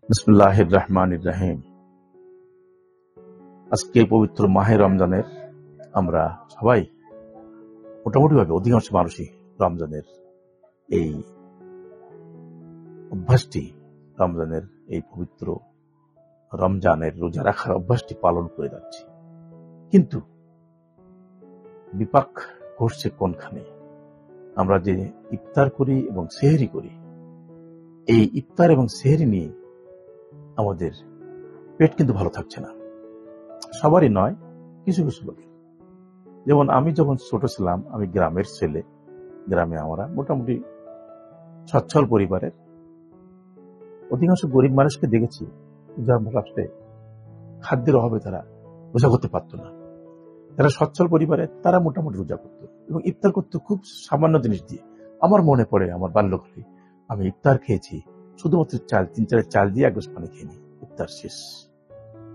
বিসমিল্লাহির রহমানির রহিম। আজকে পবিত্র মাহে রমজানের আমরা সবাই মোটামুটি ভাবে অধিকাংশ মানুষই রমজানের এই অভ্যাসটি, রমজানের এই পবিত্র রমজানের রোজা রাখার অভ্যাসটি পালন করে যাচ্ছি। কিন্তু বিপাক ঘটছে কোনখানে? আমরা যে ইফতার করি এবং সেহরি করি, এই ইফতার এবং সেহরি নিয়ে আমাদের পেট কিন্তু ভালো থাকছে না। সবারই নয়, কিছু কিছু লোকের। যেমন আমি যখন ছোট ছিলাম, আমি গ্রামের ছেলে, গ্রামে আমরা মোটামুটি সচ্ছল পরিবারের অধিকাংশ গরিব মানুষকে দেখেছি যার রাষ্ট্রে খাদ্যের অভাবে তারা রোজা করতে পারত না। তারা সচ্ছল পরিবারে, তারা মোটামুটি রোজা করত এবং ইফতার করতো খুব সামান্য জিনিস দিয়ে। আমার মনে পড়ে আমার বাল্যকালে আমি ইফতার খেয়েছি শুধুমাত্র চাল, 3-4 চাল দিয়ে এক গ্লাস পানি খেয়ে নি, ইফতার শেষ।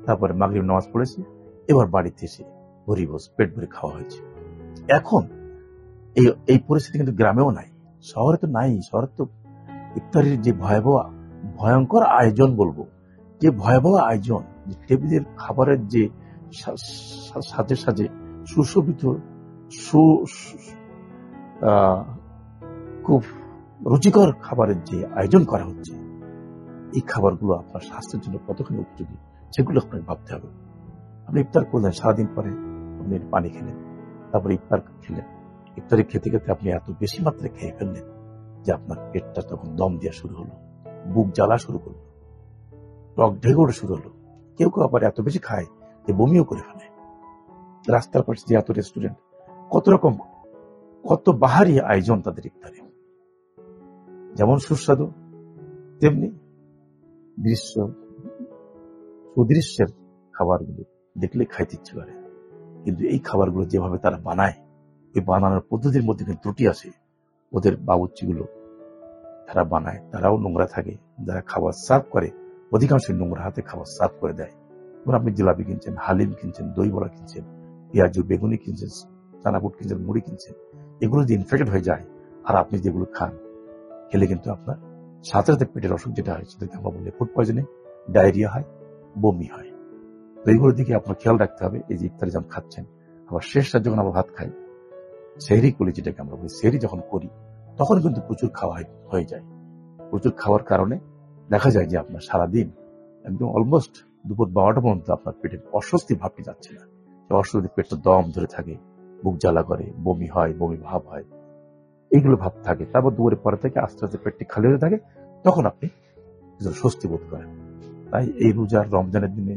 তারপরে মাগরিব নামাজ পড়েছি, এবার বাড়িতে এসে ভরিভোজ পেট ভরে খাওয়া হয়েছে। এখন এই পরিস্থিতি কিন্তু গ্রামেও নাই, শহরে তো নাই। শহরে তো ইফতারের যে ভয়ঙ্কর আয়োজন বলবো, যে ভয়াবহ আয়োজন, যে টেবিলের খাবারের যে সাজে সাজে সুশোভিত খুব রুচিকর খাবারের যে আয়োজন করা হচ্ছে, এই খাবারগুলো আপনার স্বাস্থ্যের জন্য কতখানি উপযোগী সেগুলো আপনাকে ভাবতে হবে। আপনি ইফতার করলেন, সারাদিন পরে আপনি পানি খেলেন, তারপরে ইফতার খেলেন, ইফতারি খেতে খেতে আপনি এত বেশি মাত্রায় খেয়ে ফেললেন যে আপনার পেটটা তখন দম দেওয়া শুরু হলো, বুক জ্বালা শুরু করলো, টক ঢেকুর শুরু হলো। কেউ কেউ আবার এত বেশি খায় যে বমিও করে ফেলে। রাস্তার পাশে যে এত রেস্টুরেন্ট, কত বাহারি আয়োজন তাদের ইফতারে, যেমন সুস্বাদু তেমনি সুদৃশ্যের খাবারগুলো দেখলে খাইতে ইচ্ছে করে। কিন্তু এই খাবারগুলো যেভাবে তারা বানায়, ওই বানানোর পদ্ধতির মধ্যে কিন্তু ত্রুটি আছে। ওদের বাবুর্চিগুলো তারা বানায়, তারাও নোংরা থাকে। যারা খাবার সার্ভ করে অধিকাংশ নোংরা হাতে খাবার সার্ভ করে দেয়। আপনি জিলাপি কিনছেন, হালিম কিনছেন, দই বড়া কিনছেন, পেঁয়াজু বেগুনি কিনছেন, চানাপুট কিনছেন, মুড়ি কিনছেন, এগুলো যে ইনফেক্টেড হয়ে যায়। আর আপনি যেগুলো খান, খেলে কিন্তু আপনার সাথে সাথে পেটের অসুখ যেটা হয় সেটাকে আমরা বলি ফুড পয়জনিং, ডায়রিয়া হয়, বমি হয়। তো এইগুলোর দিকে আপনার খেয়াল রাখতে হবে। এই যে ইফতারি যখন খাচ্ছেন, আবার শেষ রাত যখন আমরা ভাত খাই, সেহরি করি যেটাকে আমরা বলি, সেহরি যখন করি তখন কিন্তু প্রচুর খাওয়া হয়ে যায়। প্রচুর খাওয়ার কারণে দেখা যায় যে আপনার সারাদিন একদম অলমোস্ট দুপুর 12টা পর্যন্ত আপনার পেটের অস্বস্তি ভাবটি যাচ্ছে না। অস্বস্তি, পেটটা দম ধরে থাকে, বুক জ্বালা করে, বমি হয়, বমি ভাব হয়, এইগুলো ভাব থাকে। তারপর দুপুরের পরে থেকে আস্তে আস্তে পেটটি খালি হতে থাকে, তখন আপনি স্বস্তি বোধ করেন। তাই এই রোজার রমজানের দিনে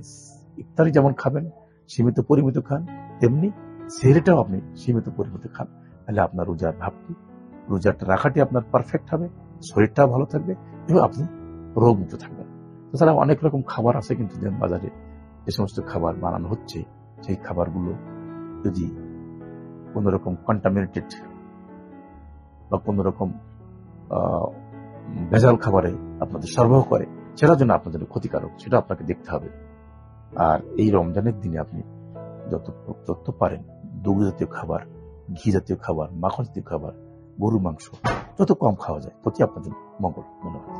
ইফতারি যেমন খাবেন, সীমিত পরিমিত খান, তেমনি সেহরিটাও আপনি সীমিত পরিমিত খান। তাহলে আপনার রোজার ভাবটি, রোজাটা রাখাটি আপনার পারফেক্ট হবে, শরীরটাও ভালো থাকবে এবং আপনি রোগমুক্ত থাকবেন। তাছাড়া অনেক রকম খাবার আছে কিন্তু বাজারে, যে সমস্ত খাবার বানানো হচ্ছে, সেই খাবারগুলো যদি কোন রকম কন্টামিনেটেড বা কোন রকম ভেজাল খাবারে আপনাদের সরবরাহ করে, সেটার জন্য আপনার জন্য ক্ষতিকারক, সেটা আপনাকে দেখতে হবে। আর এই রমজানের দিনে আপনি যত পারেন দুগ্ধ জাতীয় খাবার, ঘি জাতীয় খাবার, মাখন জাতীয় খাবার, গরু মাংস যত কম খাওয়া যায় ততই আপনার জন্য মঙ্গল। ধন্যবাদ।